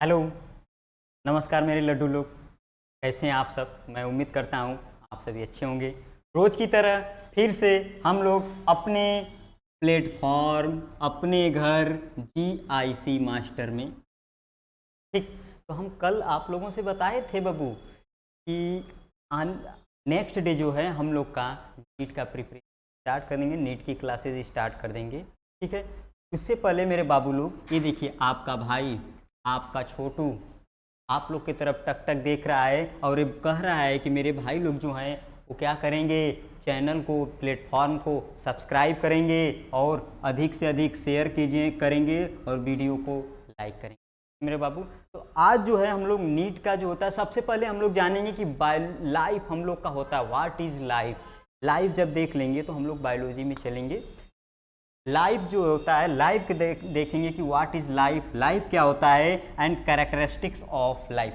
Hello, नमस्कार मेरे लड्डू लोग। कैसे हैं आप सब? मैं उम्मीद करता हूँ आप सभी अच्छे होंगे। रोज़ की तरह फिर से हम लोग अपने प्लेटफॉर्म, अपने घर GIC मास्टर में, ठीक। तो हम कल आप लोगों से बताए थे बबू कि नेक्स्ट डे जो है हम लोग का नीट का प्रिपरेशन स्टार्ट कर देंगे, नीट की क्लासेज स्टार्ट कर देंगे, ठीक है। उससे पहले मेरे बाबू लोग, ये देखिए आपका भाई, आपका छोटू आप लोग की तरफ टक टक देख रहा है और ये कह रहा है कि मेरे भाई लोग जो हैं वो क्या करेंगे, चैनल को, प्लेटफॉर्म को सब्सक्राइब करेंगे और अधिक से अधिक शेयर कीजिए करेंगे और वीडियो को लाइक करेंगे मेरे बाबू। तो आज जो है हम लोग नीट का जो होता है, सबसे पहले हम लोग जानेंगे कि लाइफ हम लोग का होता है, व्हाट इज़ लाइफ। लाइफ जब देख लेंगे तो हम लोग बायोलॉजी में चलेंगे। लाइफ जो होता है, लाइफ के देखेंगे कि व्हाट इज लाइफ, लाइफ क्या होता है एंड कैरेक्टरिस्टिक्स ऑफ लाइफ।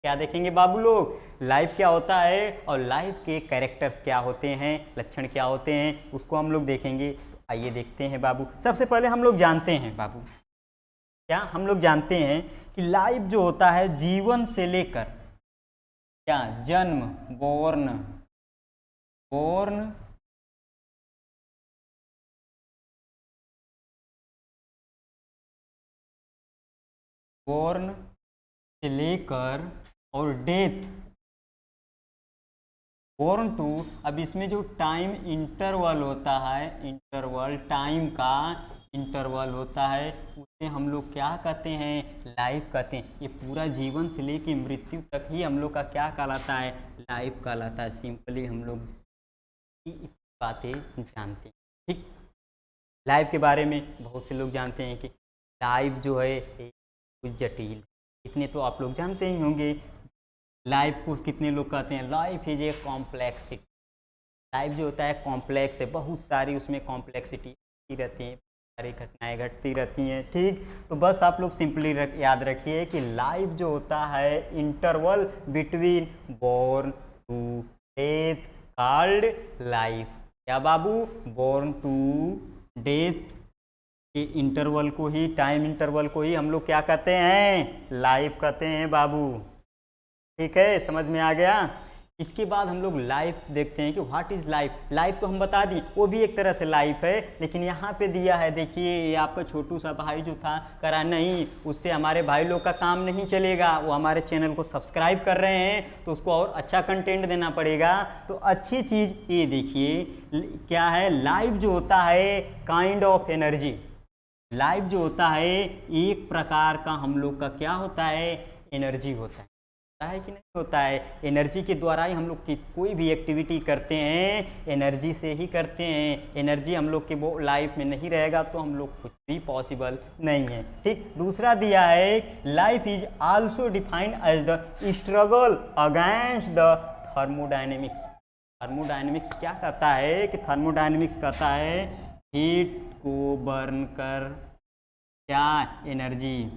क्या देखेंगे बाबू लोग, लाइफ क्या होता है और लाइफ के कैरेक्टर्स क्या होते हैं, लक्षण क्या होते हैं, उसको हम लोग देखेंगे। तो आइए देखते हैं बाबू। सबसे पहले हम लोग जानते हैं बाबू, क्या हम लोग जानते हैं कि लाइफ जो होता है जीवन से लेकर, क्या, जन्म, बोर्न, बोर्न बोर्न से लेकर और डेथ, बोर्न टू। अब इसमें जो टाइम इंटरवल होता है, इंटरवल, टाइम का इंटरवल होता है, उसे हम लोग क्या कहते हैं, लाइफ कहते हैं। ये पूरा जीवन से लेकर मृत्यु तक ही हम लोग का क्या कहलाता है, लाइफ कहलाता है। सिंपली हम लोग बातें जानते हैं, ठीक। लाइफ के बारे में बहुत से लोग जानते हैं कि लाइफ जो है कुछ जटिल, इतने तो आप लोग जानते ही होंगे। लाइफ को कितने लोग कहते हैं, life is a complexity. Life जो होता है कॉम्प्लेक्स है, बहुत सारी उसमें कॉम्प्लेक्सिटी रहती है, सारी घटनाएं घटती रहती हैं, ठीक। तो बस आप लोग सिंपली याद रखिए कि लाइफ जो होता है interval between born to death called life. क्या बाबू, बोर्न टू डेथ के इंटरवल को ही, टाइम इंटरवल को ही हम लोग क्या कहते हैं, लाइफ कहते हैं बाबू, ठीक है। समझ में आ गया। इसके बाद हम लोग लाइफ देखते हैं कि व्हाट इज लाइफ। लाइफ तो हम बता दी, वो भी एक तरह से लाइफ है, लेकिन यहाँ पे दिया है, देखिए ये आपका छोटू सा भाई जो था करा नहीं, उससे हमारे भाई लोग का काम नहीं चलेगा। वो हमारे चैनल को सब्सक्राइब कर रहे हैं तो उसको और अच्छा कंटेंट देना पड़ेगा। तो अच्छी चीज़ ये देखिए क्या है, लाइफ जो होता है काइंड ऑफ एनर्जी। लाइफ जो होता है एक प्रकार का हम लोग का क्या होता है, एनर्जी होता है कि नहीं होता है। एनर्जी के द्वारा ही हम लोग की कोई भी एक्टिविटी करते हैं, एनर्जी से ही करते हैं। एनर्जी हम लोग के वो लाइफ में नहीं रहेगा तो हम लोग कुछ भी पॉसिबल नहीं है, ठीक। दूसरा दिया है, life is also defined as the struggle against the thermodynamics. Thermodynamics क्या कहता है कि थर्मोडायनेमिक्स कहता है हीट को बर्न कर क्या एनर्जी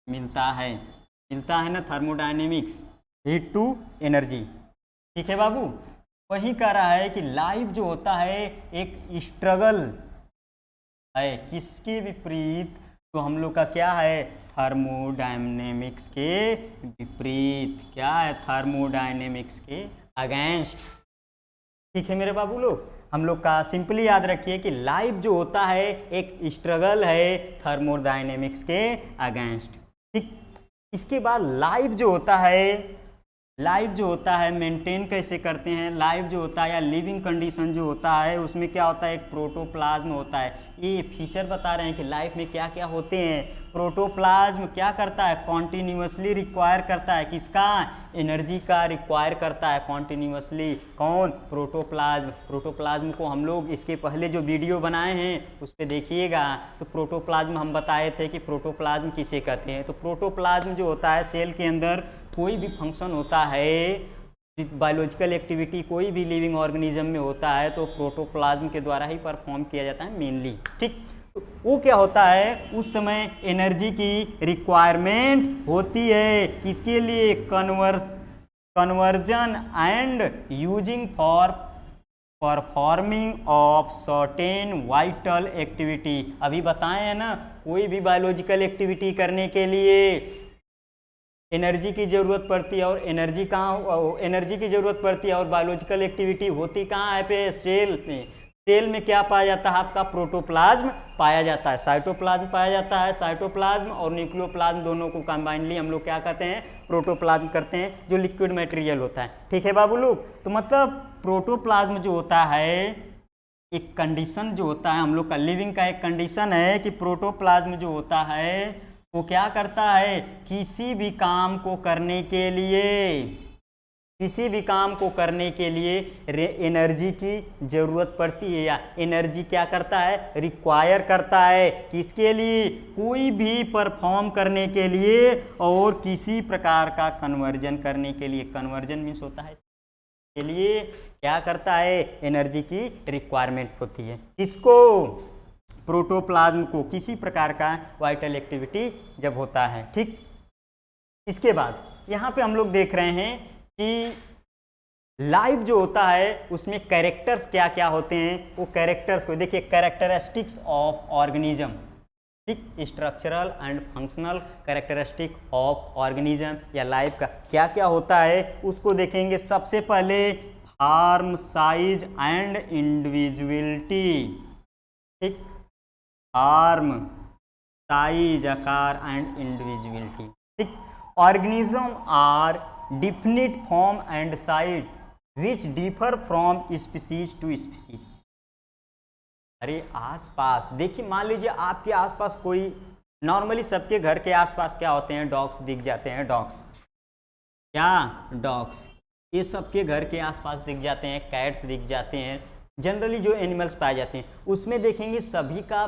मिलता है ना, थर्मोडायनेमिक्स, हीट टू एनर्जी, ठीक है बाबू। वही कह रहा है कि लाइफ जो होता है एक स्ट्रगल है, किसके विपरीत, तो हम लोग का क्या है, थर्मोडायनेमिक्स के विपरीत। क्या है, थर्मोडायनेमिक्स के अगेंस्ट, ठीक है मेरे बाबू लोग। हम लोग का सिंपली याद रखिए कि लाइफ जो होता है एक स्ट्रगल है थर्मोडायनेमिक्स के अगेंस्ट, ठीक। इसके बाद लाइफ जो होता है मेंटेन कैसे करते हैं। लाइफ जो होता है या लिविंग कंडीशन जो होता है उसमें क्या होता है, एक प्रोटोप्लाज्म होता है। ये फीचर बता रहे हैं कि लाइफ में क्या क्या होते हैं। प्रोटोप्लाज्म क्या करता है, कॉन्टिन्यूसली रिक्वायर करता है, किसका, एनर्जी का रिक्वायर करता है कॉन्टिन्यूसली। कौन, प्रोटोप्लाज्म। प्रोटोप्लाज्म को हम लोग इसके पहले जो वीडियो बनाए हैं उस पर देखिएगा। तो प्रोटोप्लाज्म हम बताए थे कि प्रोटोप्लाज्म किसे कहते हैं। तो प्रोटोप्लाज्म जो होता है सेल के अंदर कोई भी फंक्शन होता है, बायोलॉजिकल एक्टिविटी कोई भी लिविंग ऑर्गेनिज्म में होता है तो प्रोटोप्लाज्म के द्वारा ही परफॉर्म किया जाता है मेनली, ठीक। तो वो क्या होता है, उस समय एनर्जी की रिक्वायरमेंट होती है, किसके लिए, conversion and using for performing of certain vital activity. अभी बताए हैं ना, कोई भी बायोलॉजिकल एक्टिविटी करने के लिए एनर्जी की ज़रूरत पड़ती है, और एनर्जी कहाँ, एनर्जी की ज़रूरत पड़ती है और बायोलॉजिकल एक्टिविटी होती कहाँ है पे, सेल में। सेल में क्या पाया जाता है आपका, प्रोटोप्लाज्म पाया जाता है, साइटोप्लाज्म पाया जाता है। साइटोप्लाज्म और न्यूक्लियोप्लाज्म दोनों को कंबाइनली हम लोग क्या कहते हैं, प्रोटोप्लाज्म करते हैं, जो लिक्विड मटेरियल होता है। ठीक है बाबू लोग, तो मतलब प्रोटोप्लाज्म जो होता है एक कंडीशन जो होता है हम लोग का लिविंग का एक कंडीशन है कि प्रोटोप्लाज्म जो होता है वो क्या करता है, किसी भी काम को करने के लिए, किसी भी काम को करने के लिए एनर्जी की ज़रूरत पड़ती है, या एनर्जी क्या करता है, रिक्वायर करता है, किसके लिए, कोई भी परफॉर्म करने के लिए और किसी प्रकार का कन्वर्जन करने के लिए। कन्वर्जन मीन्स होता है के लिए क्या करता है, एनर्जी की रिक्वायरमेंट होती है। किसको, प्रोटोप्लाज्म को, किसी प्रकार का वाइटल एक्टिविटी जब होता है। ठीक, इसके बाद यहाँ पे हम लोग देख रहे हैं कि लाइफ जो होता है उसमें कैरेक्टर्स क्या क्या होते हैं, वो कैरेक्टर्स को देखिए, कैरेक्टरिस्टिक्स ऑफ ऑर्गेनिज्म। ठीक, structural and functional characteristic of organism या लाइफ का क्या क्या होता है उसको देखेंगे। सबसे पहले फॉर्म, साइज एंड इंडिविजुअलिटी। ठीक, फॉर्म, साइज, आकार एंड इंडिविजुअलिटी। ठीक, organism are definite form and size which differ from species to species. अरे आसपास देखिए, मान लीजिए आपके आसपास कोई, नॉर्मली सबके घर के आसपास क्या होते हैं, डॉग्स दिख जाते हैं, डॉग्स, क्या डॉग्स, ये सबके घर के आसपास दिख जाते हैं, कैट्स दिख जाते हैं, जनरली जो एनिमल्स पाए जाते हैं उसमें देखेंगे सभी का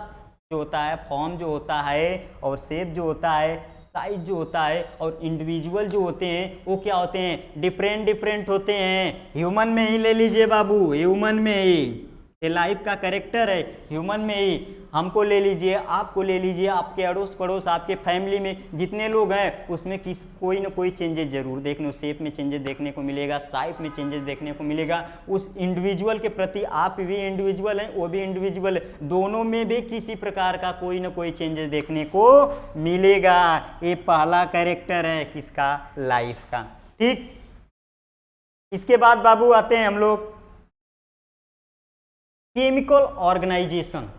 जो होता है फॉर्म जो होता है और शेप जो होता है, साइज जो होता है और इंडिविजुअल जो होते हैं वो क्या होते हैं, डिफरेंट डिफरेंट होते हैं। ह्यूमन में ही ले लीजिए बाबू, ह्यूमन में ही ये लाइफ का कैरेक्टर है, ह्यूमन में ही। हमको ले लीजिए, आपको ले लीजिए, आपके अड़ोस पड़ोस, आपके फैमिली में जितने लोग हैं उसमें कोई ना कोई चेंजेस जरूर देखने, शेप में चेंजेस देखने को मिलेगा, साइज में चेंजेस देखने को मिलेगा। उस इंडिविजुअल के प्रति आप भी इंडिविजुअल हैं, वो भी इंडिविजुअल है, दोनों में भी किसी प्रकार का कोई ना कोई चेंजेस देखने को मिलेगा। ये पहला कैरेक्टर है किसका, लाइफ का। ठीक, इसके बाद बाबू आते हैं हम लोग केमिकल ऑर्गेनाइजेशन।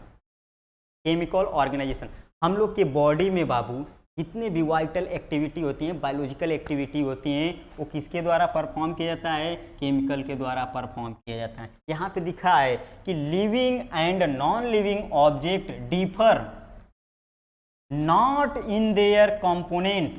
केमिकल ऑर्गेनाइजेशन, हम लोग के बॉडी में बाबू जितने भी वाइटल एक्टिविटी होती हैं, बायोलॉजिकल एक्टिविटी होती हैं, वो किसके द्वारा परफॉर्म किया जाता है, केमिकल के द्वारा परफॉर्म किया जाता है। यहाँ पे दिखा है कि living and non living object differ not in their component.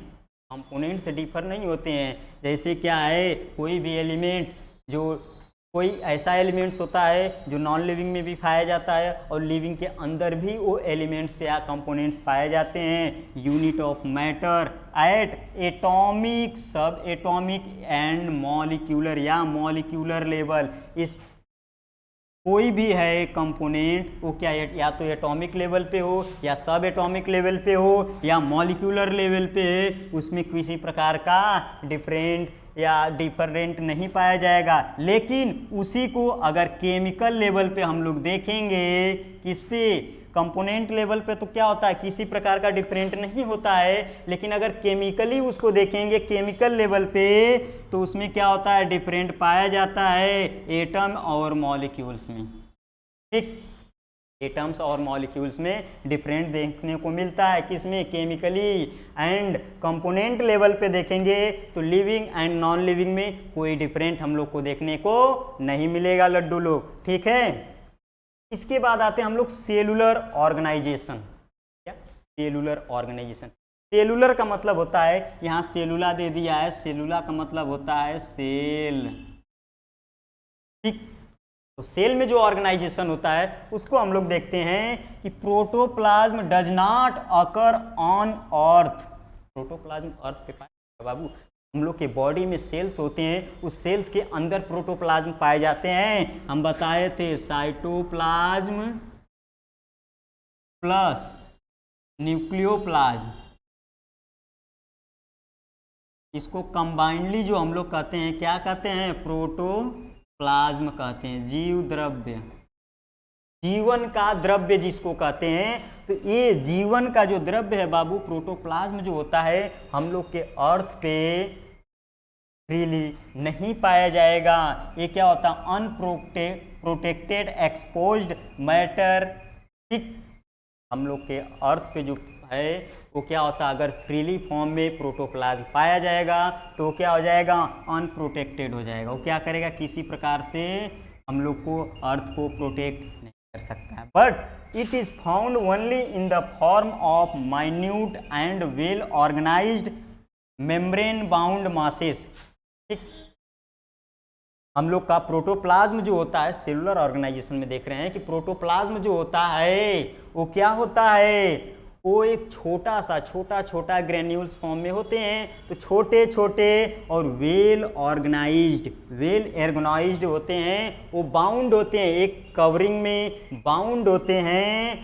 Component से डिफर नहीं होते हैं। जैसे क्या है, कोई भी एलिमेंट, जो कोई ऐसा एलिमेंट्स होता है जो नॉन लिविंग में भी पाया जाता है और लिविंग के अंदर भी वो एलिमेंट्स या कंपोनेंट्स पाए जाते हैं। Unit of matter at atomic, सब एटॉमिक एंड मॉलिक्यूलर या मॉलिक्यूलर लेवल। इस कोई भी है कंपोनेंट, वो क्या या तो एटॉमिक लेवल पे हो या सब एटॉमिक लेवल पे हो या मॉलिक्यूलर लेवल पे है, उसमें किसी प्रकार का डिफरेंट नहीं पाया जाएगा। लेकिन उसी को अगर केमिकल लेवल पे हम लोग देखेंगे, किस पे, कंपोनेंट लेवल पे, तो क्या होता है, किसी प्रकार का डिफरेंट नहीं होता है। लेकिन अगर केमिकली उसको देखेंगे केमिकल लेवल पे, तो उसमें क्या होता है, डिफरेंट पाया जाता है एटम और मॉलिक्यूल्स में। ठीक, एटम्स और मॉलिक्यूल्स में डिफरेंट देखने को मिलता है, किसमें, केमिकली। एंड कंपोनेंट लेवल पे देखेंगे तो लिविंग एंड नॉन लिविंग में कोई डिफरेंट हम लोग को देखने को नहीं मिलेगा लड्डू लोग। ठीक है, इसके बाद आते हैं हम लोग सेलुलर ऑर्गेनाइजेशन। क्या, सेलुलर ऑर्गेनाइजेशन। सेलुलर का मतलब होता है, यहाँ सेलुला दे दिया है, सेलुला का मतलब होता है सेल। ठीक, तो सेल में जो ऑर्गेनाइजेशन होता है उसको हम लोग देखते हैं कि protoplasm does not occur on earth. Protoplasm earth पे पाए बाबू, हम लोग के बॉडी में सेल्स होते हैं, उस सेल्स के अंदर प्रोटोप्लाज्म पाए जाते हैं। हम बताए थे साइटोप्लाज्म प्लस न्यूक्लियोप्लाज्म, इसको कंबाइंडली जो हम लोग कहते हैं, क्या कहते हैं, प्रोटोप्लाज्म कहते हैं, जीव द्रव्य। जीवन का द्रव्य जिसको कहते हैं, तो ये जीवन का जो द्रव्य है बाबू, प्रोटोप्लाज्म जो होता है, हम लोग के अर्थ पे फ्रीली नहीं पाया जाएगा। ये क्या होता है, अनप्रोटेक्टेड एक्सपोज्ड मैटर। ठीक, हम लोग के अर्थ पे जो है वो क्या होता है, अगर फ्रीली फॉर्म में प्रोटोप्लाज्म पाया जाएगा तो वो क्या हो जाएगा, अनप्रोटेक्टेड हो जाएगा। वो क्या करेगा, किसी प्रकार से हम लोग को अर्थ को प्रोटेक्ट नहीं कर सकता है। But it is found only in the form of minute and well organised membrane bound masses. ठीक, हम लोग का प्रोटोप्लाज्म जो होता है, सेलुलर ऑर्गेनाइजेशन में देख रहे हैं कि प्रोटोप्लाज्म जो होता है वो क्या होता है, वो एक छोटा छोटा ग्रेन्यूल्स फॉर्म में होते हैं। तो छोटे छोटे और वेल ऑर्गेनाइज्ड होते हैं, वो बाउंड होते हैं, एक कवरिंग में बाउंड होते हैं।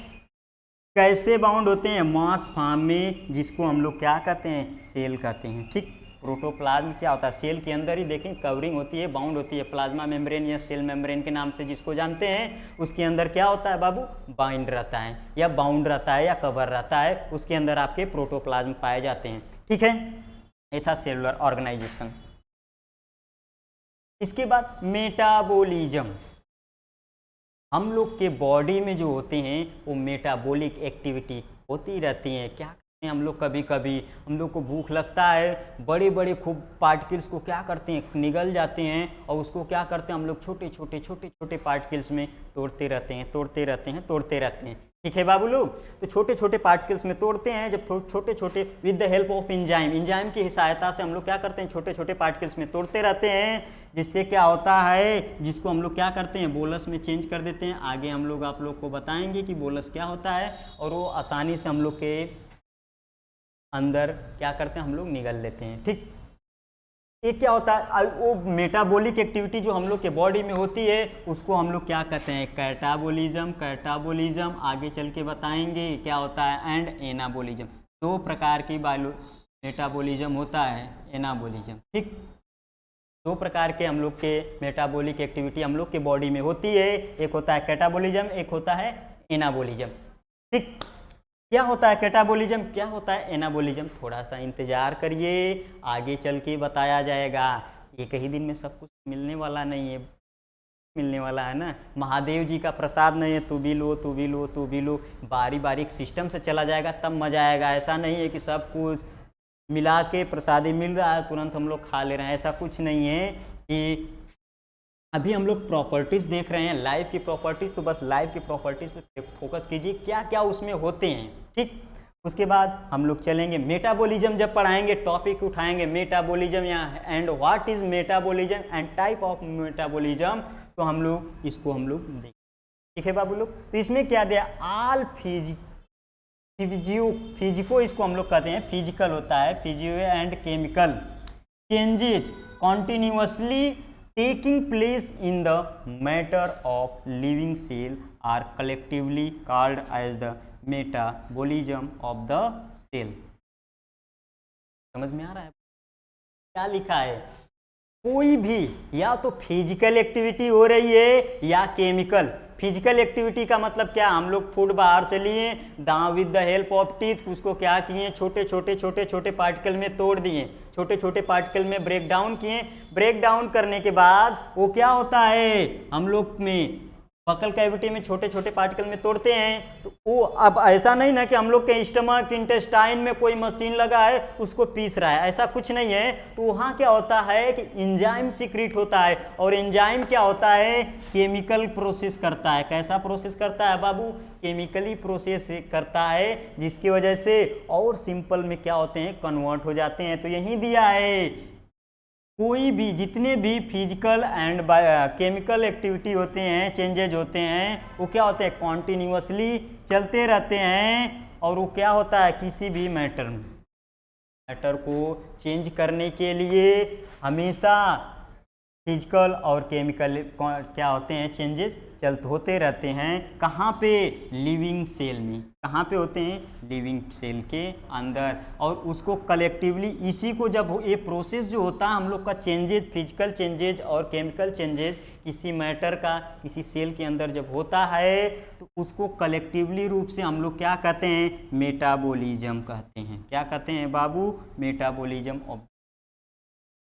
कैसे बाउंड होते हैं, मास फॉर्म में, जिसको हम लोग क्या कहते हैं, सेल कहते हैं। ठीक, प्रोटोप्लाज्म क्या होता है, सेल के अंदर ही देखें कवरिंग होती है, बाउंड होती है, प्लाज्मा मेम्ब्रेन या सेल मेम्ब्रेन के नाम से जिसको जानते हैं, उसके अंदर क्या होता है बाबू, बाइंड रहता है या बाउंड रहता है या कवर रहता है, उसके अंदर आपके प्रोटोप्लाज्म पाए जाते हैं। ठीक है, ये था सेलुलर ऑर्गेनाइजेशन। इसके बाद मेटाबॉलिज्म। हम लोग के बॉडी में जो होते हैं वो मेटाबॉलिक एक्टिविटी होती रहती है। क्या हम लोग कभी कभी हम लोग को भूख लगता है, बड़े बड़े खूब पार्टिकल्स को क्या करते हैं, निगल जाते हैं, और उसको क्या करते हैं हम लोग, छोटे छोटे पार्टिकल्स में तोड़ते रहते हैं। ठीक है बाबू लोग, तो छोटे छोटे पार्टिकल्स में तोड़ते हैं। जब छोटे छोटे with the help of enzyme की सहायता से हम लोग क्या करते हैं, छोटे छोटे पार्टिकल्स में तोड़ते रहते हैं, जिससे क्या होता है, जिसको हम लोग क्या करते हैं, बोलस में चेंज कर देते हैं। आगे हम लोग आप लोग को बताएंगे कि बोलस क्या होता है, और वो आसानी से हम लोग के अंदर क्या करते हैं, हम लोग निगल लेते हैं। ठीक, ये क्या होता है, वो मेटाबॉलिक एक्टिविटी जो हम लोग के बॉडी में होती है उसको हम लोग क्या कहते हैं, कैटाबॉलिज्म। आगे चल के बताएंगे क्या होता है, एंड एनाबॉलिज्म। दो प्रकार की मेटाबॉलिज्म होता है, एनाबॉलिज्म। ठीक, दो प्रकार के हम लोग के मेटाबॉलिक एक्टिविटी हम लोग के बॉडी में होती है, एक होता है कैटाबॉलिज्म, एक होता है एनाबॉलिज्म। ठीक, क्या होता है कैटाबॉलिज्म, क्या होता है एनाबॉलिज्म, थोड़ा सा इंतजार करिए, आगे चल के बताया जाएगा। एक ही दिन में सब कुछ मिलने वाला नहीं है, मिलने वाला है ना, महादेव जी का प्रसाद नहीं है, तू भी लो, बारी बारी एक सिस्टम से चला जाएगा तब मजा आएगा। ऐसा नहीं है कि सब कुछ मिला के प्रसादी मिल रहा है तुरंत हम लोग खा ले रहे हैं, ऐसा कुछ नहीं है। कि अभी हम लोग प्रॉपर्टीज़ देख रहे हैं, लाइफ की प्रॉपर्टीज़, तो बस लाइफ की प्रॉपर्टीज़ पे फोकस कीजिए, क्या क्या उसमें होते हैं। ठीक, उसके बाद हम लोग चलेंगे मेटाबॉलिज्म, जब पढ़ाएंगे टॉपिक उठाएंगे मेटाबॉलिज्म या and what is metabolism and type of metabolism, तो हम लोग इसको हम लोग देखेंगे। ठीक है बाबू लोग, तो इसमें क्या दिया, ऑल फिजिको इसको हम लोग कहते हैं, फिजिकल होता है, physio and chemical changes continuously taking place in the matter of living cell are collectively called as the metabolism of the cell। समझ में आ रहा है क्या लिखा है, कोई भी या तो फिजिकल एक्टिविटी हो रही है या केमिकल। फिजिकल एक्टिविटी का मतलब क्या, हम लोग फूड बाहर से लिए, दांव with the help of teeth उसको क्या किए, छोटे छोटे पार्टिकल में तोड़ दिए, छोटे छोटे पार्टिकल में ब्रेक डाउन किए। ब्रेक डाउन करने के बाद वो क्या होता है, हम लोग में बकल कैविटी में छोटे छोटे पार्टिकल में तोड़ते हैं। तो वो अब ऐसा नहीं ना कि हम लोग के स्टमक इंटेस्टाइन में कोई मशीन लगा है उसको पीस रहा है, ऐसा कुछ नहीं है। तो वहाँ क्या होता है कि एंजाइम सीक्रेट होता है, और एंजाइम क्या होता है, केमिकल प्रोसेस करता है। कैसा प्रोसेस करता है बाबू, केमिकली प्रोसेस करता है, जिसकी वजह से और सिंपल में क्या होते हैं, कन्वर्ट हो जाते हैं। तो यही दिया है, कोई भी जितने भी फिजिकल एंड केमिकल एक्टिविटी होते हैं, चेंजेज होते हैं, वो क्या होते हैं, कॉन्टिन्यूसली चलते रहते हैं। और वो क्या होता है, किसी भी मैटर को चेंज करने के लिए हमेशा फिजिकल और केमिकल क्या होते हैं, चेंजेस होते रहते हैं। कहाँ पे, लिविंग सेल में। कहाँ पे होते हैं, लिविंग सेल के अंदर। और उसको कलेक्टिवली, इसी को जब ये प्रोसेस जो होता है हम लोग का, चेंजेज, फिजिकल चेंजेज और केमिकल चेंजेज किसी मैटर का किसी सेल के अंदर जब होता है तो उसको कलेक्टिवली रूप से हम लोग क्या कहते हैं, मेटाबॉलिज्म कहते हैं। क्या कहते हैं बाबू, मेटाबॉलिज्म।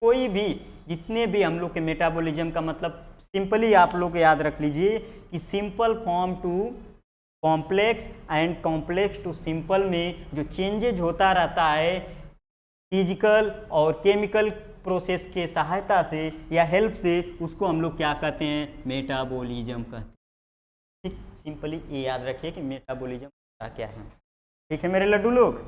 कोई भी, जितने भी हम लोग के मेटाबॉलिज्म का मतलब सिंपली आप लोग याद रख लीजिए कि simple form to complex and complex to simple में जो चेंजेज होता रहता है फिजिकल और केमिकल प्रोसेस के सहायता से या हेल्प से, उसको हम लोग क्या कहते हैं, मेटाबॉलिज्म कहते हैं। ठीक, सिंपली ये याद रखिए कि मेटाबॉलिज्म क्या है। ठीक है मेरे लड्डू लोग।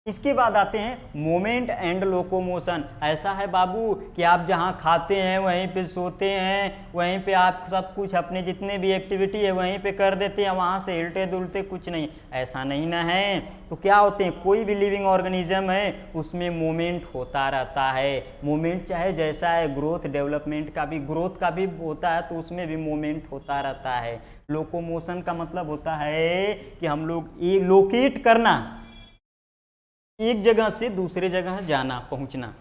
इसके बाद आते हैं मोमेंट एंड लोकोमोशन। ऐसा है बाबू कि आप जहाँ खाते हैं वहीं पे सोते हैं, वहीं पे आप सब कुछ अपने जितने भी एक्टिविटी है वहीं पे कर देते हैं, वहाँ से हिलते डुलते कुछ नहीं, ऐसा नहीं ना है। तो क्या होते हैं, कोई भी लिविंग ऑर्गेनिज्म है उसमें मोमेंट होता रहता है। मोमेंट चाहे जैसा है, ग्रोथ डेवलपमेंट का भी, ग्रोथ का भी होता है तो उसमें भी मोमेंट होता रहता है। लोकोमोशन का मतलब होता है कि हम लोग ये लोकेट करना, एक जगह से दूसरे जगह जाना, पहुंचना।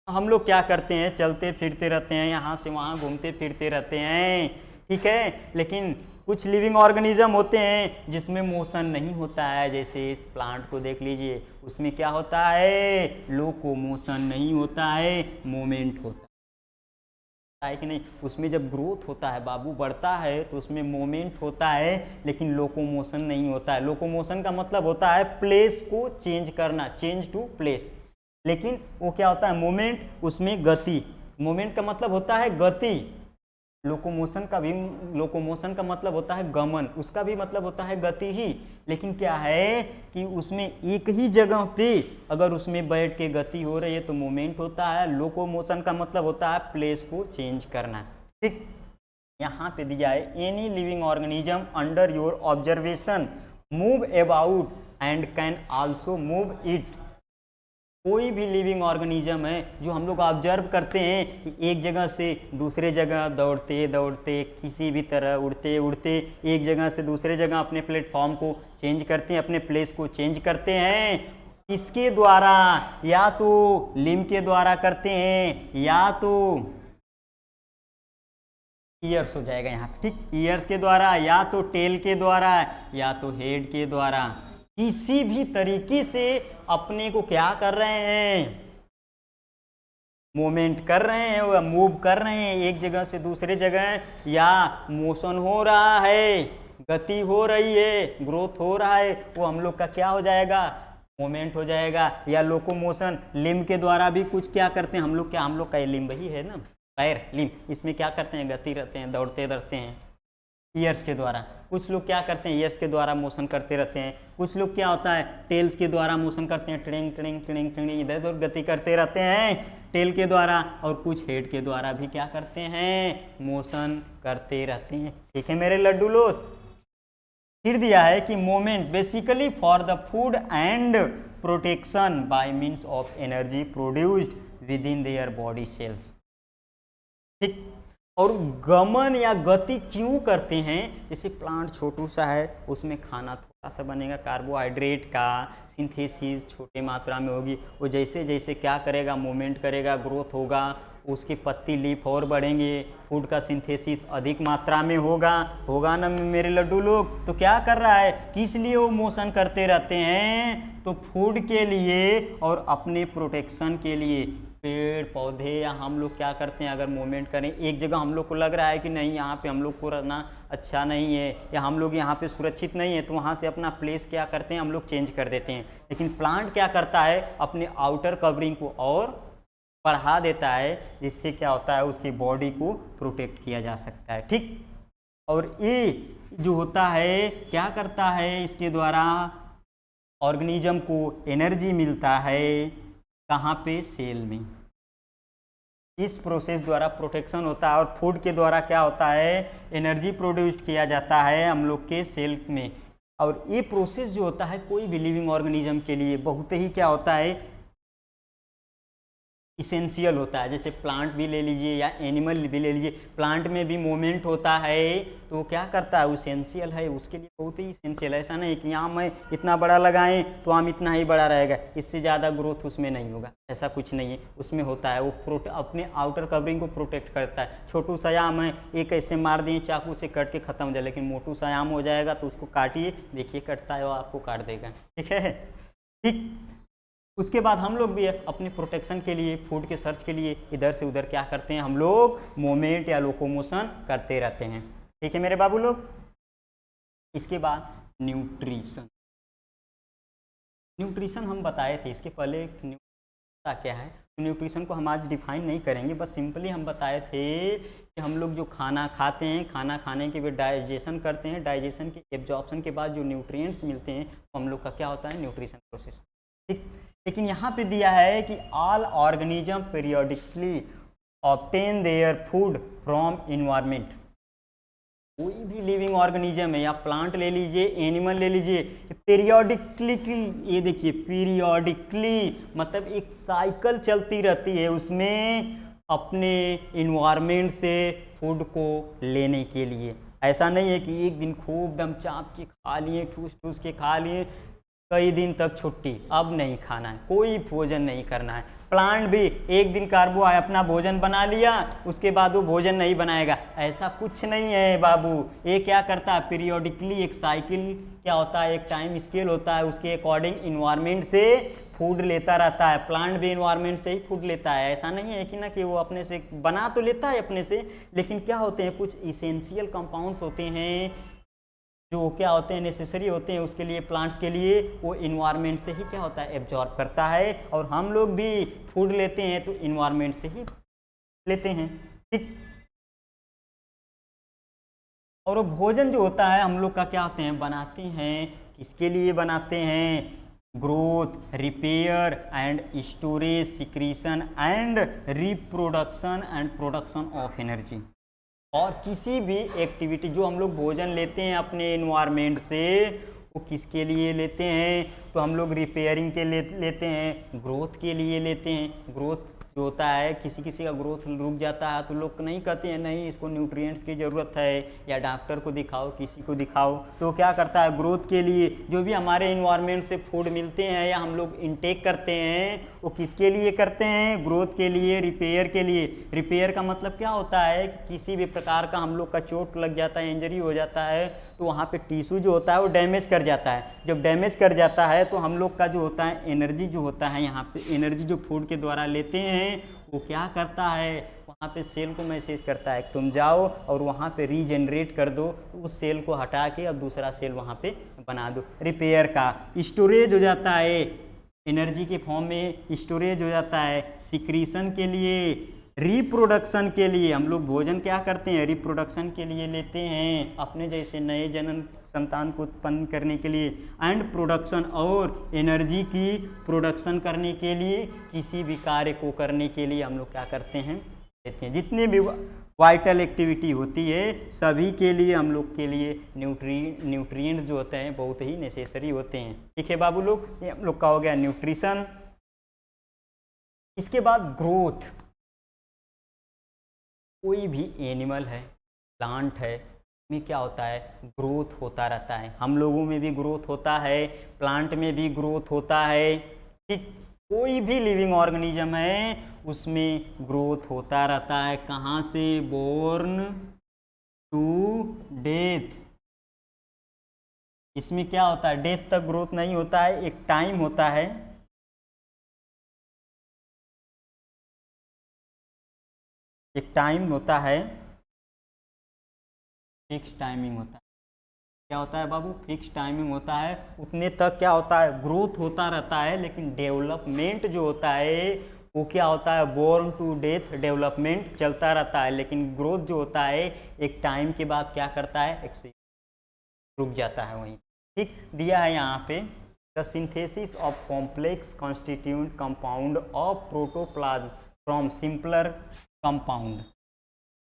हम लोग क्या करते हैं, चलते फिरते रहते हैं, यहाँ से वहाँ घूमते फिरते रहते हैं, ठीक है। लेकिन कुछ लिविंग ऑर्गेनिज्म होते हैं जिसमें मोशन नहीं होता है, जैसे प्लांट को देख लीजिए, उसमें क्या होता है, लोकोमोशन नहीं होता है, मूवमेंट होता है कि नहीं। उसमें जब ग्रोथ होता है बाबू, बढ़ता है, तो उसमें मोमेंट होता है लेकिन लोकोमोशन नहीं होता है। लोकोमोशन का मतलब होता है प्लेस को चेंज करना, चेंज टू प्लेस। लेकिन वो क्या होता है, मोमेंट, उसमें गति। मोमेंट का मतलब होता है गति। लोकोमोशन का मतलब होता है गमन, उसका भी मतलब होता है गति ही। लेकिन क्या है कि उसमें एक ही जगह पे अगर उसमें बैठ के गति हो रही है तो मोमेंट होता है। लोकोमोशन का मतलब होता है प्लेस को चेंज करना। ठीक, यहाँ पे दिया है, any living organism under your observation move about and can also move it. कोई भी लिविंग ऑर्गेनिज्म है जो हम लोग ऑब्जर्व करते हैं कि एक जगह से दूसरे जगह दौड़ते दौड़ते, किसी भी तरह उड़ते उड़ते एक जगह से दूसरे जगह अपने प्लेटफॉर्म को चेंज करते हैं, अपने प्लेस को चेंज करते हैं। इसके द्वारा, या तो लिम्ब के द्वारा करते हैं या तो ईयर्स हो जाएगा यहाँ पे, ठीक, ईयर्स के द्वारा, या तो टेल के द्वारा, या तो हेड के द्वारा। किसी भी तरीके से अपने को क्या कर रहे हैं, मूवमेंट कर रहे हैं, या मूव कर रहे हैं एक जगह से दूसरे जगह, या मोशन हो रहा है, गति हो रही है, ग्रोथ हो रहा है, वो हम लोग का क्या हो जाएगा, मूवमेंट हो जाएगा। या लोकोमोशन, लिम्ब के द्वारा भी कुछ क्या करते हैं हम लोग, क्या हम लोग का लिम्ब ही है ना, पैर, लिम्ब, इसमें क्या करते हैं, गति रहते हैं, दौड़ते रहते हैं। ईयर्स के द्वारा, कुछ लोग क्या करते हैं, ईयर्स के द्वारा मोशन करते रहते हैं। कुछ लोग क्या होता है, टेल्स के द्वारा मोशन करते हैं, ट्रिंग ट्रिंग ट्रिंग ट्रिंग इधर उधर गति करते रहते हैं टेल के द्वारा। और कुछ हेड के द्वारा भी क्या करते हैं, मोशन करते रहते हैं। ठीक है मेरे लड्डू लोग। फिर दिया है कि moment basically for the food and protection bye means of energy produced with in their body cells. ठीक, और गमन या गति क्यों करते हैं, जैसे प्लांट छोटू सा है, उसमें खाना थोड़ा सा बनेगा, कार्बोहाइड्रेट का सिंथेसिस छोटे मात्रा में होगी, वो जैसे जैसे क्या करेगा, मूवमेंट करेगा, ग्रोथ होगा, उसकी पत्ती लीफ और बढ़ेंगे, फूड का सिंथेसिस अधिक मात्रा में होगा ना मेरे लड्डू लोग। तो क्या कर रहा है, किस लिए वो मोशन करते रहते हैं, तो फूड के लिए और अपने प्रोटेक्शन के लिए। पेड़ पौधे या हम लोग क्या करते हैं, अगर मूवमेंट करें, एक जगह हम लोग को लग रहा है कि नहीं यहाँ पे हम लोग को रहना अच्छा नहीं है, या हम लोग यहाँ पे सुरक्षित नहीं है, तो वहाँ से अपना प्लेस क्या करते हैं, हम लोग चेंज कर देते हैं। लेकिन प्लांट क्या करता है, अपने आउटर कवरिंग को और बढ़ा देता है, जिससे क्या होता है, उसकी बॉडी को प्रोटेक्ट किया जा सकता है। ठीक, और ये जो होता है क्या करता है, इसके द्वारा ऑर्गेनिज्म को एनर्जी मिलता है, कहाँ पे, सेल में। इस प्रोसेस द्वारा प्रोटेक्शन होता है और फूड के द्वारा क्या होता है, एनर्जी प्रोड्यूस्ड किया जाता है हम लोग के सेल में। और ये प्रोसेस जो होता है कोई भी लिविंग ऑर्गेनिज्म के लिए बहुत ही क्या होता है, इसेंशियल होता है। जैसे प्लांट भी ले लीजिए या एनिमल भी ले लीजिए, प्लांट में भी मूवमेंट होता है तो वो क्या करता है, वो इसेंशियल है, उसके लिए बहुत ही इसेंशियल है। ऐसा नहीं कि आम है इतना बड़ा लगाएं तो आम इतना ही बड़ा रहेगा, इससे ज़्यादा ग्रोथ उसमें नहीं होगा, ऐसा कुछ नहीं है। उसमें होता है वो अपने आउटर कवरिंग को प्रोटेक्ट करता है। छोटू सा आम है, एक ऐसे मार दिए चाकू से कट के ख़त्म हो जाए, लेकिन मोटू सा आम हो जाएगा तो उसको काटिए, देखिए कटता है वो आपको काट देगा, ठीक है। ठीक, उसके बाद हम लोग भी अपने प्रोटेक्शन के लिए, फूड के सर्च के लिए इधर से उधर क्या करते हैं, हम लोग मूवमेंट या लोकोमोशन करते रहते हैं, ठीक है मेरे बाबू लोग। इसके बाद न्यूट्रिशन, न्यूट्रिशन हम बताए थे इसके पहले न्यूट्रिशन क्या है। तो न्यूट्रिशन को हम आज डिफाइन नहीं करेंगे, बस सिंपली हम बताए थे कि हम लोग जो खाना खाते हैं, खाना खाने के बाद डाइजेशन करते हैं, डाइजेशन के एब्जॉर्प्शन के बाद जो न्यूट्रिएंट्स मिलते हैं तो हम लोग का क्या होता है, न्यूट्रिशन प्रोसेस, ठीक। लेकिन यहाँ पे दिया है कि all organism periodically obtain their food from environment. कोई भी लिविंग ऑर्गेनिज्म है, या प्लांट ले लीजिए, एनिमल ले लीजिए, पीरियोडिकली, ये देखिए पीरियोडिकली मतलब एक साइकिल चलती रहती है उसमें अपने इन्वायरमेंट से फूड को लेने के लिए। ऐसा नहीं है कि एक दिन खूब दम चाप के खा लिए, ठूस ठूस के खा लिए, कई दिन तक छुट्टी, अब नहीं खाना है, कोई भोजन नहीं करना है। प्लांट भी एक दिन कार्बो अपना भोजन बना लिया, उसके बाद वो भोजन नहीं बनाएगा, ऐसा कुछ नहीं है बाबू। ये क्या करता है, पीरियोडिकली एक साइकिल क्या होता है, एक टाइम स्केल होता है, उसके अकॉर्डिंग इन्वायरमेंट से फूड लेता रहता है। प्लांट भी इन्वायरमेंट से ही फूड लेता है, ऐसा नहीं है कि ना कि वो अपने से बना तो लेता है अपने से, लेकिन क्या होते हैं, कुछ इसेंशियल कंपाउंड्स होते हैं जो क्या होते हैं, नेसेसरी होते हैं उसके लिए, प्लांट्स के लिए, वो इन्वायरमेंट से ही क्या होता है, एब्जॉर्ब करता है। और हम लोग भी फूड लेते हैं तो इन्वायरमेंट से ही लेते हैं, ठीक। और वो भोजन जो होता है हम लोग का क्या होते हैं, बनाते हैं, किसके लिए बनाते हैं, growth, repair and storage, secretion and reproduction and production of energy. और किसी भी एक्टिविटी जो हम लोग भोजन लेते हैं अपने इन्वायरमेंट से, वो किसके लिए लेते हैं, तो हम लोग रिपेयरिंग के लिए लेते हैं, ग्रोथ के लिए लेते हैं। ग्रोथ जो होता है, किसी किसी का ग्रोथ रुक जाता है तो लोग नहीं कहते हैं नहीं इसको न्यूट्रिएंट्स की ज़रूरत है, या डॉक्टर को दिखाओ, किसी को दिखाओ, तो क्या करता है, ग्रोथ के लिए जो भी हमारे इन्वायरमेंट से फूड मिलते हैं या हम लोग इनटेक करते हैं, वो किसके लिए करते हैं, ग्रोथ के लिए, रिपेयर के लिए। रिपेयर का मतलब क्या होता है कि किसी भी प्रकार का हम लोग का चोट लग जाता है, इंजरी हो जाता है, तो वहाँ पे टिश्यू जो होता है वो डैमेज कर जाता है। जब डैमेज कर जाता है तो हम लोग का जो होता है एनर्जी जो होता है, यहाँ पे एनर्जी जो फूड के द्वारा लेते हैं वो क्या करता है, वहाँ पे सेल को मैसेज करता है तुम जाओ और वहाँ पे रीजनरेट कर दो, उस सेल को हटा के अब दूसरा सेल वहाँ पे बना दो। रिपेयर का स्टोरेज हो जाता है, एनर्जी के फॉर्म में स्टोरेज हो जाता है। सिक्रीशन के लिए, रिप्रोडक्शन के लिए, हम लोग भोजन क्या करते हैं, रिप्रोडक्शन के लिए लेते हैं, अपने जैसे नए जनन संतान को उत्पन्न करने के लिए, एंड प्रोडक्शन और एनर्जी की प्रोडक्शन करने के लिए, किसी भी कार्य को करने के लिए हम लोग क्या करते हैं, लेते हैं। जितने भी वाइटल एक्टिविटी होती है सभी के लिए हम लोग के लिए न्यूट्रिएंट्स जो होते हैं बहुत ही नेसेसरी होते हैं, ठीक है बाबू लोग। ये हम लोग का हो गया न्यूट्रिशन। इसके बाद ग्रोथ, कोई भी एनिमल है, प्लांट है, में क्या होता है, ग्रोथ होता रहता है। हम लोगों में भी ग्रोथ होता है, प्लांट में भी ग्रोथ होता है, ठीक। कोई भी लिविंग ऑर्गेनिज्म है उसमें ग्रोथ होता रहता है। कहाँ से, बोर्न टू डेथ। इसमें क्या होता है, डेथ तक ग्रोथ नहीं होता है, एक टाइम होता है, एक टाइम होता है, फिक्स टाइमिंग होता है। क्या होता है बाबू, फिक्स टाइमिंग होता है, उतने तक क्या होता है, ग्रोथ होता रहता है। लेकिन डेवलपमेंट जो होता है वो क्या होता है, बोर्न टू डेथ डेवलपमेंट चलता रहता है, लेकिन ग्रोथ जो होता है एक टाइम के बाद क्या करता है, रुक जाता है वहीं, ठीक। दिया है यहाँ पे, the synthesis of complex constituent compound of protoplasm from simpler compound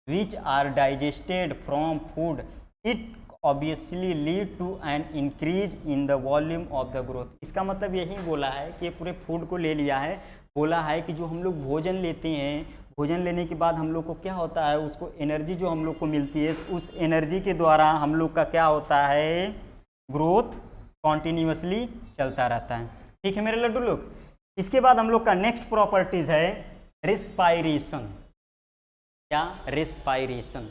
which are digested from food, it obviously lead to an increase in the volume of the growth। इसका मतलब यही बोला है कि पूरे फूड को ले लिया है, बोला है कि जो हम लोग भोजन लेते हैं, भोजन लेने के बाद हम लोग को क्या होता है, उसको एनर्जी जो हम लोग को मिलती है, उस एनर्जी के द्वारा हम लोग का क्या होता है, ग्रोथ कॉन्टिन्यूसली चलता रहता है। ठीक है मेरे लड्डू लोग। इसके बाद हम लोग का नेक्स्ट प्रॉपर्टीज है रेस्पायरेशन। क्या? रेस्पायरेशन।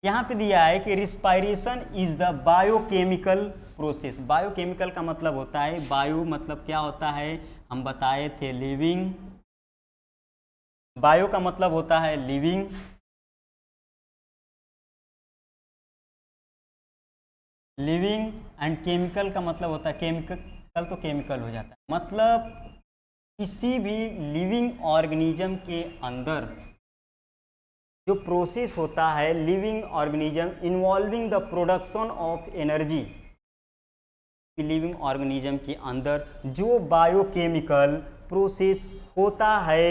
यहाँ पे दिया है कि respiration is the biochemical process. Biochemical का मतलब होता है, बायो मतलब क्या होता है, हम बताए थे लिविंग। बायो का मतलब होता है लिविंग, लिविंग एंड केमिकल का मतलब होता है, केमिकल तो केमिकल हो जाता है, मतलब किसी भी लिविंग ऑर्गेनिज्म के अंदर जो प्रोसेस होता है, living organism involving the production of energy, living organism के अंदर जो बायोकेमिकल प्रोसेस होता है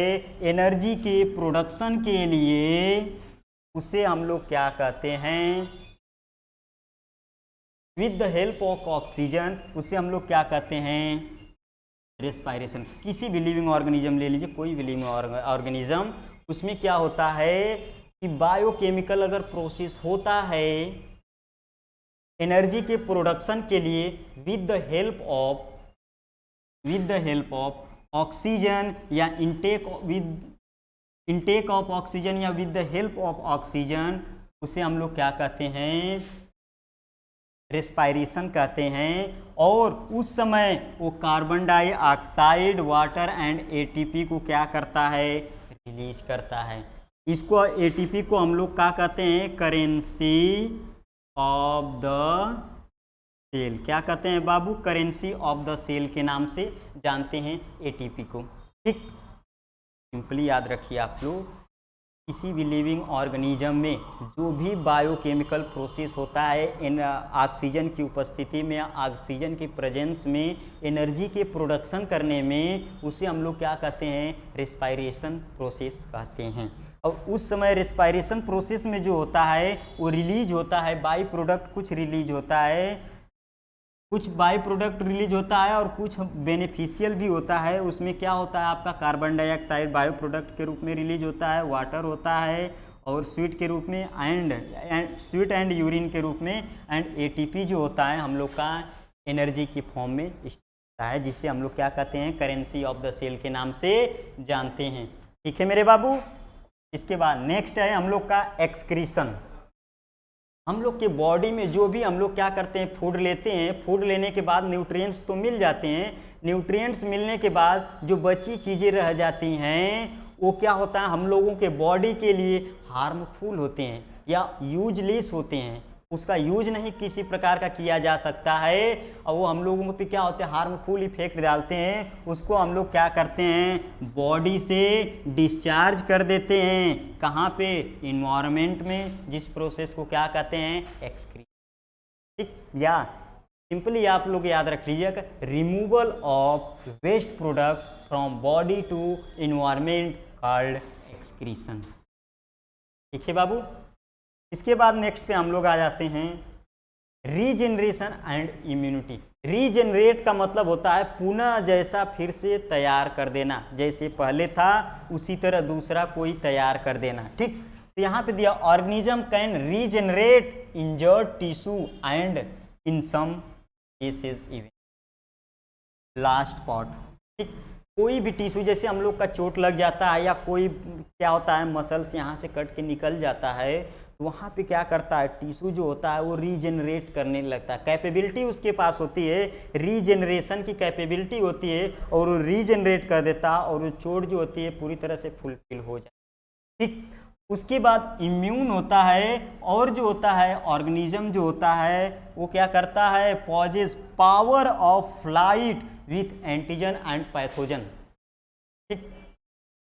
एनर्जी के प्रोडक्शन के लिए, उसे हम लोग क्या कहते हैं, with the help of oxygen, उसे हम लोग क्या कहते हैं, रेस्पायरेशन। किसी भी लिविंग ऑर्गेनिज्म ले लीजिए, कोई भी लिविंग ऑर्गेनिज्म, उसमें क्या होता है कि बायोकेमिकल अगर प्रोसेस होता है एनर्जी के प्रोडक्शन के लिए with the help of oxygen या इनटेक ऑफ ऑक्सीजन या with the help of oxygen, उसे हम लोग क्या कहते हैं, रेस्पायरेशन कहते हैं। और उस समय वो carbon dioxide, water and ATP को क्या करता है, रिलीज करता है। इसको एटीपी को हम लोग क्या कहते हैं, करेंसी ऑफ द सेल। क्या कहते हैं बाबू, करेंसी ऑफ द सेल के नाम से जानते हैं एटीपी को। ठीक, सिंपली याद रखिए आप लोग, किसी भी लिविंग ऑर्गेनिज्म में जो भी बायोकेमिकल प्रोसेस होता है ऑक्सीजन की उपस्थिति में, ऑक्सीजन की प्रेजेंस में एनर्जी के प्रोडक्शन करने में, उसे हम लोग क्या कहते हैं, रेस्पायरेशन प्रोसेस कहते हैं। और उस समय रेस्पायरेशन प्रोसेस में जो होता है वो रिलीज होता है बाई प्रोडक्ट, कुछ रिलीज होता है, कुछ बाई प्रोडक्ट रिलीज होता है और कुछ बेनिफिशियल भी होता है। उसमें क्या होता है, आपका कार्बन डाइऑक्साइड बायो प्रोडक्ट के रूप में रिलीज होता है, वाटर होता है और स्वीट के रूप में एंड स्वीट एंड यूरिन के रूप में, एंड एटीपी जो होता है हम लोग का एनर्जी की फॉर्म में होता है, जिसे हम लोग क्या कहते हैं, करेंसी ऑफ द सेल के नाम से जानते हैं। ठीक है मेरे बाबू। इसके बाद नेक्स्ट है हम लोग का एक्सक्रीशन। हम लोग के बॉडी में जो भी हम लोग क्या करते हैं, फूड लेते हैं, फूड लेने के बाद न्यूट्रिएंट्स तो मिल जाते हैं, न्यूट्रिएंट्स मिलने के बाद जो बची चीज़ें रह जाती हैं वो क्या होता है, हम लोगों के बॉडी के लिए हार्मफुल होते हैं या यूजलेस होते हैं, उसका यूज नहीं किसी प्रकार का किया जा सकता है और वो हम लोगों पे क्या होते हैं, हार्मफुल इफेक्ट डालते हैं। उसको हम लोग क्या करते हैं, बॉडी से डिस्चार्ज कर देते हैं। कहाँ पे, इन्वायरमेंट में, जिस प्रोसेस को क्या कहते हैं, एक्सक्रीशन। ठीक, या सिंपली आप लोग याद रख लीजिएगा, removal of waste product from body to environment called excretion. ठीक है बाबू। इसके बाद नेक्स्ट पे हम लोग आ जाते हैं रीजेनरेशन एंड इम्यूनिटी। रीजेनरेट का मतलब होता है पुनः जैसा फिर से तैयार कर देना, जैसे पहले था उसी तरह दूसरा कोई तैयार कर देना। ठीक, तो यहाँ पे दिया organism can regenerate injured tissue and in some cases even last part. ठीक, कोई भी टिश्यू, जैसे हम लोग का चोट लग जाता है या कोई क्या होता है मसल्स यहाँ से कट के निकल जाता है, तो वहाँ पे क्या करता है, टिश्यू जो होता है वो रीजेनरेट करने लगता है, कैपेबिलिटी उसके पास होती है, रीजेनरेशन की कैपेबिलिटी होती है और वो रीजेनरेट कर देता है और वो चोट जो होती है पूरी तरह से फुलफिल हो जाती है। ठीक, उसके बाद इम्यून होता है और जो होता है ऑर्गेनिज्म जो होता है वो क्या करता है, possess power of flight with antigen and pathogen. ठीक,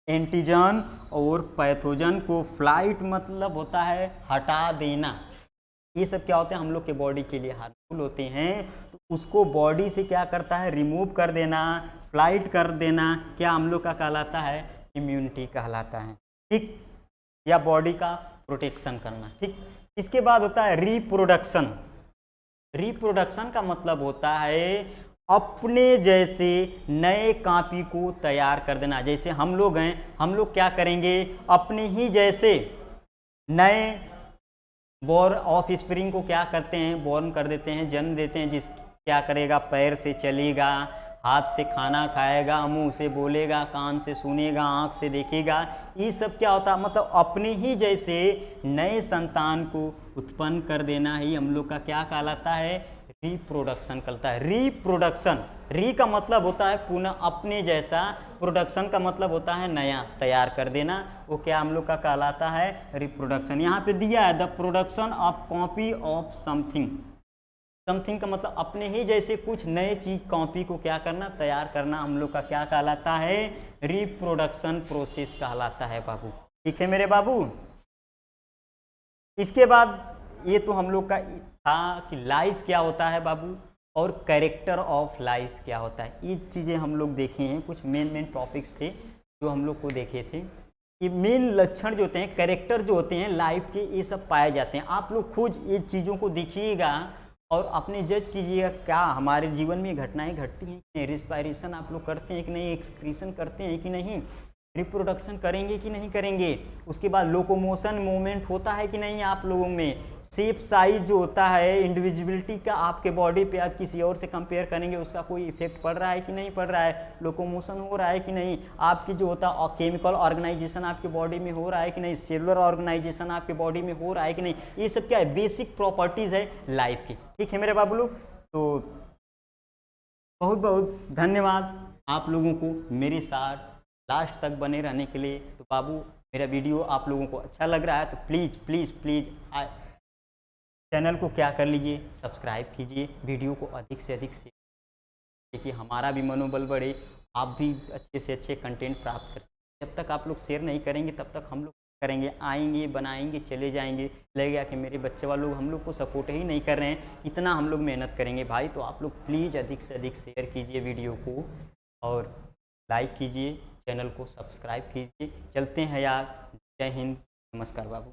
एंटीजन और पैथोजन को, फ्लाइट मतलब होता है हटा देना, ये सब क्या होते हैं हम लोग के बॉडी के लिए हार्मफुल होते हैं, तो उसको बॉडी से क्या करता है, रिमूव कर देना, फ्लाइट कर देना, क्या हम लोग का कहलाता है, इम्यूनिटी कहलाता है। ठीक, या बॉडी का प्रोटेक्शन करना। ठीक, इसके बाद होता है रिप्रोडक्शन। रिप्रोडक्शन का मतलब होता है अपने जैसे नए कॉपी को तैयार कर देना। जैसे हम लोग हैं, हम लोग क्या करेंगे, अपने ही जैसे नए बॉर्न ऑफ स्प्रिंग को क्या करते हैं, बॉर्न कर देते हैं, जन्म देते हैं। जिस क्या करेगा, पैर से चलेगा, हाथ से खाना खाएगा, मुंह से बोलेगा, कान से सुनेगा, आँख से देखेगा। ये सब क्या होता है, मतलब अपने ही जैसे नए संतान को उत्पन्न कर देना ही हम लोग का क्या कहलाता है, रिप्रोडक्शन कहलाता है। रिप्रोडक्शन, री का मतलब होता है पुनः अपने जैसा, प्रोडक्शन का मतलब होता है नया, तैयार कर देना। वो क्या हम लोग का कहलाता है, रिप्रोडक्शन। यहाँ पे दिया है the production of copy of something. Something का मतलब अपने ही जैसे कुछ नए चीज कॉपी को क्या करना, तैयार करना, हम लोग का क्या कहलाता है, रिप्रोडक्शन प्रोसेस कहलाता है बाबू। ठीक है मेरे बाबू। इसके बाद ये तो हम लोग का था कि लाइफ क्या होता है बाबू, और कैरेक्टर ऑफ लाइफ क्या होता है। ये चीज़ें हम लोग देखे हैं, कुछ मेन टॉपिक्स थे जो हम लोग को देखे थे। ये मेन लक्षण जो होते हैं, कैरेक्टर जो होते हैं लाइफ के, ये सब पाए जाते हैं। आप लोग खुद ये चीज़ों को देखिएगा और अपने जज कीजिएगा, क्या हमारे जीवन में घटनाएं घटती हैं कि नहीं, रिस्पायरेशन आप लोग करते हैं कि नहीं, एक्सक्रीशन करते हैं कि नहीं, रिप्रोडक्शन करेंगे कि नहीं करेंगे। उसके बाद लोकोमोशन मूवमेंट होता है कि नहीं आप लोगों में। शेप साइज जो होता है, इंडिविजुअलिटी का आपके बॉडी पे आज किसी और से कंपेयर करेंगे, उसका कोई इफेक्ट पड़ रहा है कि नहीं पड़ रहा है, लोकोमोशन हो रहा है कि नहीं, आपकी जो होता है केमिकल ऑर्गेनाइजेशन आपके बॉडी में हो रहा है कि नहीं, सेलुलर ऑर्गेनाइजेशन आपके बॉडी में हो रहा है कि नहीं। ये सब क्या है, बेसिक प्रॉपर्टीज है लाइफ की। ठीक है मेरे बाबू लोग, तो बहुत बहुत धन्यवाद आप लोगों को मेरे साथ लास्ट तक बने रहने के लिए। तो बाबू मेरा वीडियो आप लोगों को अच्छा लग रहा है तो प्लीज़ प्लीज़ प्लीज़ चैनल को क्या कर लीजिए, सब्सक्राइब कीजिए, वीडियो को अधिक से अधिक शेयर, देखिए हमारा भी मनोबल बढ़े, आप भी अच्छे से अच्छे कंटेंट प्राप्त कर सकें। जब तक आप लोग शेयर नहीं करेंगे तब तक हम लोग करेंगे, आएंगे बनाएंगे चले जाएंगे, लगेगा कि मेरे बच्चे वाले लोग हम लोग को सपोर्ट ही नहीं कर रहे हैं, इतना हम लोग मेहनत करेंगे भाई। तो आप लोग प्लीज़ अधिक से अधिक शेयर कीजिए वीडियो को और लाइक कीजिए, चैनल को सब्सक्राइब कीजिए। चलते हैं यार, जय हिंद, नमस्कार बाबू।